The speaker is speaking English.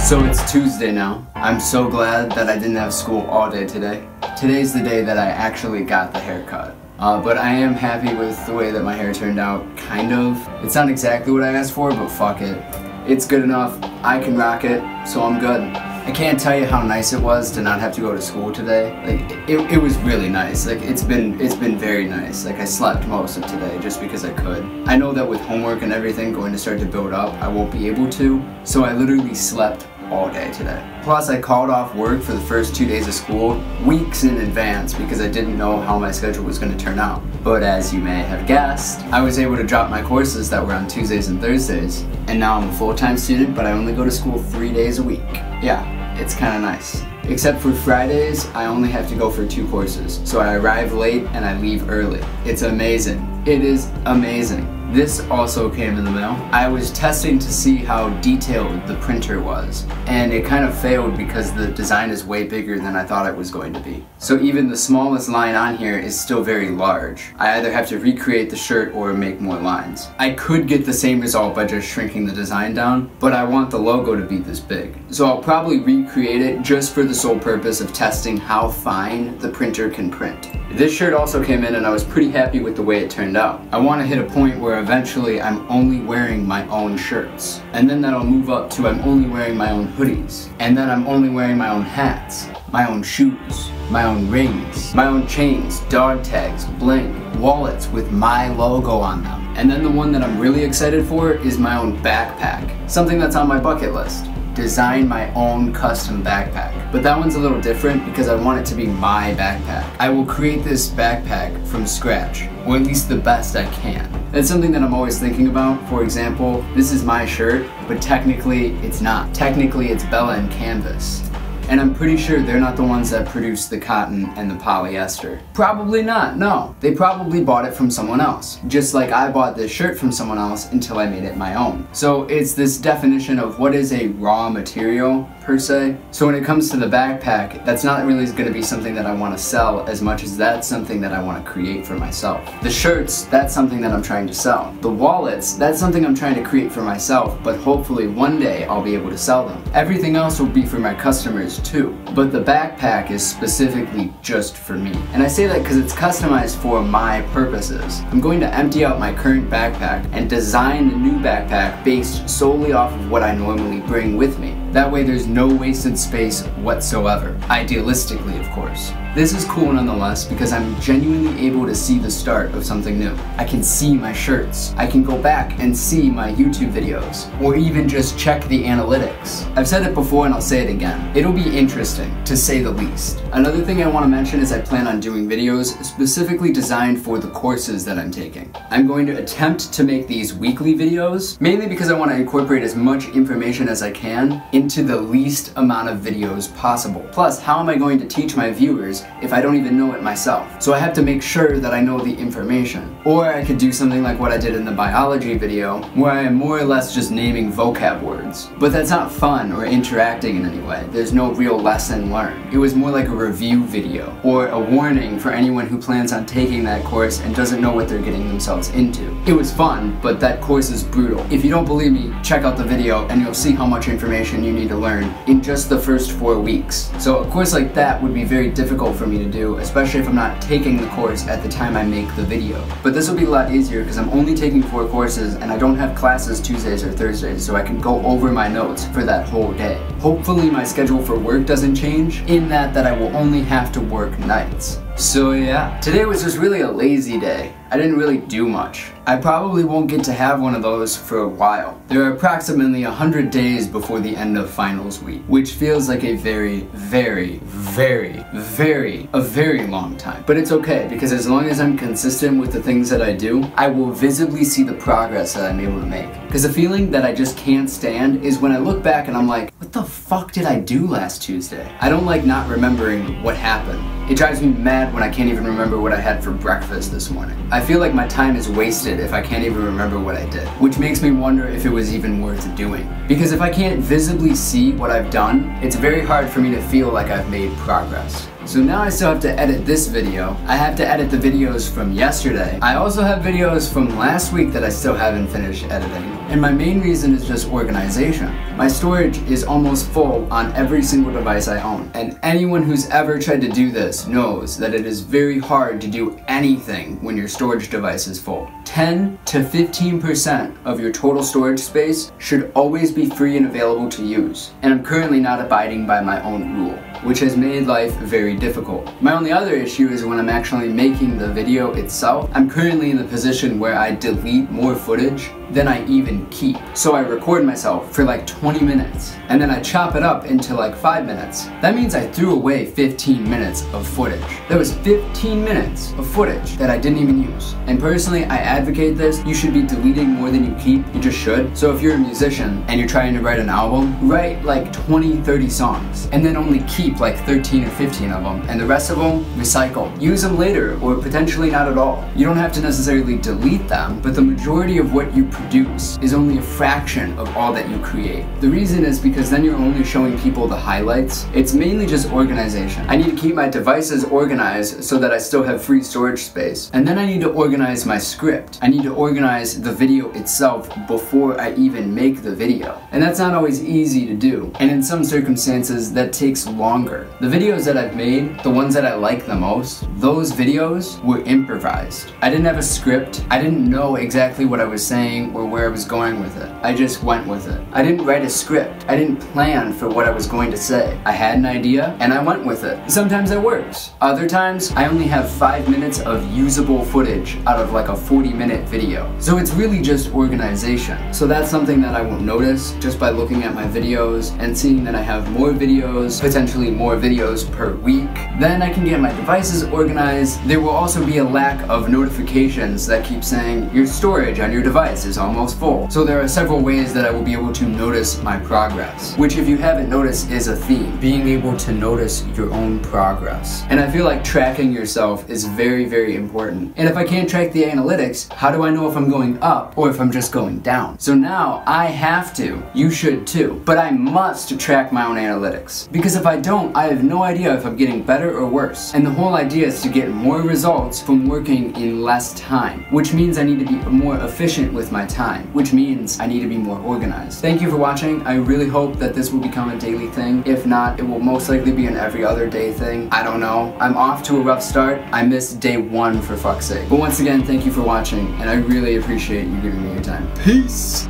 So it's Tuesday now. I'm so glad that I didn't have school all day today. Today's the day that I actually got the haircut. But I am happy with the way that my hair turned out, kind of. It's not exactly what I asked for, but fuck it. It's good enough, I can rock it, so I'm good. I can't tell you how nice it was to not have to go to school today. Like, it was really nice. Like, it's been very nice. Like, I slept most of today just because I could. I know that with homework and everything going to start to build up, I won't be able to, so I literally slept all day today. Plus, I called off work for the first 2 days of school weeks in advance because I didn't know how my schedule was going to turn out. But as you may have guessed, I was able to drop my courses that were on Tuesdays and Thursdays, and now I'm a full-time student, but I only go to school 3 days a week. Yeah, it's kind of nice. Except for Fridays, I only have to go for 2 courses, so I arrive late and I leave early. It's amazing. It is amazing. This also came in the mail. I was testing to see how detailed the printer was, and it kind of failed because the design is way bigger than I thought it was going to be. So even the smallest line on here is still very large. I either have to recreate the shirt or make more lines. I could get the same result by just shrinking the design down, but I want the logo to be this big. So I'll probably recreate it just for the sole purpose of testing how fine the printer can print. This shirt also came in and I was pretty happy with the way it turned out. I want to hit a point where eventually I'm only wearing my own shirts. And then that'll move up to I'm only wearing my own hoodies. And then I'm only wearing my own hats, my own shoes, my own rings, my own chains, dog tags, bling, wallets with my logo on them. And then the one that I'm really excited for is my own backpack. Something that's on my bucket list. Design my own custom backpack. But that one's a little different because I want it to be my backpack. I will create this backpack from scratch, or at least the best I can. That's something that I'm always thinking about. For example, this is my shirt, but technically it's not. Technically it's Bella and Canvas. And I'm pretty sure they're not the ones that produce the cotton and the polyester. Probably not, no. They probably bought it from someone else. Just like I bought this shirt from someone else until I made it my own. So it's this definition of what is a raw material, per se. So when it comes to the backpack, that's not really gonna be something that I wanna sell as much as that's something that I wanna create for myself. The shirts, that's something that I'm trying to sell. The wallets, that's something I'm trying to create for myself, but hopefully one day I'll be able to sell them. Everything else will be for my customers too. But the backpack is specifically just for me. And I say that because it's customized for my purposes. I'm going to empty out my current backpack and design the new backpack based solely off of what I normally bring with me. That way there's no wasted space whatsoever. Idealistically, of course. This is cool nonetheless because I'm genuinely able to see the start of something new. I can see my shirts. I can go back and see my YouTube videos, or even just check the analytics. I've said it before and I'll say it again. It'll be interesting, to say the least. Another thing I want to mention is I plan on doing videos specifically designed for the courses that I'm taking. I'm going to attempt to make these weekly videos, mainly because I want to incorporate as much information as I can into the least amount of videos possible. Plus, how am I going to teach my viewers if I don't even know it myself? So I have to make sure that I know the information. Or I could do something like what I did in the biology video, where I am more or less just naming vocab words. But that's not fun or interacting in any way. There's no real lesson learned. It was more like a review video, or a warning for anyone who plans on taking that course and doesn't know what they're getting themselves into. It was fun, but that course is brutal. If you don't believe me, check out the video and you'll see how much information you need to learn in just the first 4 weeks. So a course like that would be very difficult for me to do, especially if I'm not taking the course at the time I make the video. But this will be a lot easier because I'm only taking 4 courses and I don't have classes Tuesdays or Thursdays, so I can go over my notes for that whole day. Hopefully my schedule for work doesn't change, in that I will only have to work nights. So yeah, today was just really a lazy day. I didn't really do much. I probably won't get to have one of those for a while. There are approximately 100 days before the end of finals week, which feels like a very long time. But it's okay, because as long as I'm consistent with the things that I do, I will visibly see the progress that I'm able to make. Because the feeling that I just can't stand is when I look back and I'm like, what the fuck did I do last Tuesday? I don't like not remembering what happened. It drives me mad when I can't even remember what I had for breakfast this morning. I feel like my time is wasted if I can't even remember what I did, which makes me wonder if it was even worth doing. Because if I can't visibly see what I've done, it's very hard for me to feel like I've made progress. So now I still have to edit this video. I have to edit the videos from yesterday. I also have videos from last week that I still haven't finished editing. And my main reason is just organization. My storage is almost full on every single device I own. And anyone who's ever tried to do this knows that it is very hard to do anything when your storage device is full. 10 to 15% of your total storage space should always be free and available to use. And I'm currently not abiding by my own rule, which has made life very difficult. My only other issue is when I'm actually making the video itself. I'm currently in the position where I delete more footage than I even keep. So I record myself for like 20 minutes and then I chop it up into like 5 minutes. That means I threw away 15 minutes of footage. That was 15 minutes of footage that I didn't even use. And personally, I advocate this. You should be deleting more than you keep. You just should. So if you're a musician and you're trying to write an album, write like 20, 30 songs and then only keep like 13 or 15 of them, and the rest of them, recycle. Use them later or potentially not at all. You don't have to necessarily delete them, but the majority of what you produce is only a fraction of all that you create. The reason is because then you're only showing people the highlights. It's mainly just organization. I need to keep my devices organized so that I still have free storage space. And then I need to organize my script. I need to organize the video itself before I even make the video. And that's not always easy to do. And in some circumstances, that takes longer. The videos that I've made, the ones that I like the most, those videos were improvised. I didn't have a script. I didn't know exactly what I was saying or where I was going with it. I just went with it. I didn't write a script. I didn't plan for what I was going to say. I had an idea and I went with it. Sometimes it works. Other times, I only have 5 minutes of usable footage out of like a 40-minute video. So it's really just organization. So that's something that I won't notice just by looking at my videos and seeing that I have more videos, potentially more videos per week. Then I can get my devices organized. There will also be a lack of notifications that keep saying your storage on your device is almost full. So there are several ways that I will be able to notice my progress, which if you haven't noticed is a theme, being able to notice your own progress. And I feel like tracking yourself is very, very important. And if I can't track the analytics, how do I know if I'm going up or if I'm just going down? So now I have to, you should too, but I must track my own analytics. Because if I don't, I have no idea if I'm getting better or worse. And the whole idea is to get more results from working in less time, which means I need to be more efficient with my time, which means I need to be more organized. Thank you for watching. I really hope that this will become a daily thing. If not, it will most likely be an every other day thing. I don't know. I'm off to a rough start. I missed day 1 for fuck's sake. But once again, thank you for watching, and I really appreciate you giving me your time. Peace!